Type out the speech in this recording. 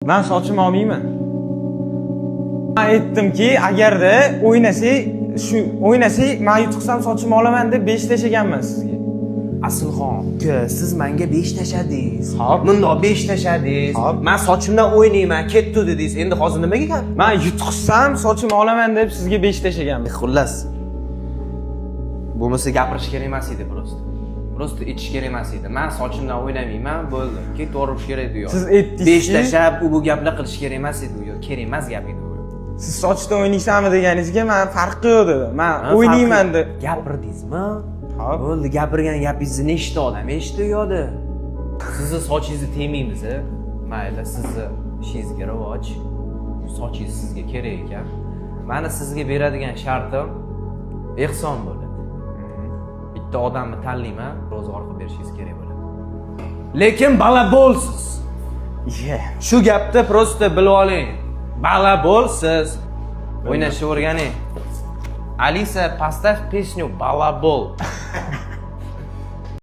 Men sochimni olmayman. Men aytdimki, agarda o'ynasak, men yutuqsam sochimni olaman deb 5 tashaganman sizga. Aslxon, siz menga 5 tashadingiz. Hop. Bundoq 5 tashadingiz. Hop. Men sochimdan o'ynayman, ketdi dedingiz. Endi hozir nimaga gap? Men yutuqsam sochimni olaman deb sizga 5 tashaganman. Xullas. Bo'lmasa gapirish kerak emas edi prosta. Prosta aytish kerak emas edi. Men sochimdan o'ynamayman, bo'ldi. Ketaverish kerak edi. Siz aytdingiz. 5 tashab, bu gapni qilish kerak emas edi. Yo'q, kerak emas gap edi. Siz sochda o'ynaysanmi deganingizga men farqi yo'q dedim. Men o'ynayman deb gapirdingizmi? Hop. Bo'ldi, gapirgan gapingizni nechta odam eshitdi yo'di? Sizni sochingizni tegmaymiz. Mayli, sizni ishingizga rivoj. Sochingiz sizga kerak ekan. Meni sizga beradigan shartim ehson bo'ladi. Bitta odamni tanlayman, ro'zg'or qilib berishingiz kerak bo'ladi. Lekin bala bo'lsiz. Shu gapni prosta bilib oling. Bala bo'lsiz. O'ynashni o'rganing. Alisa, поставь песню «Балабол».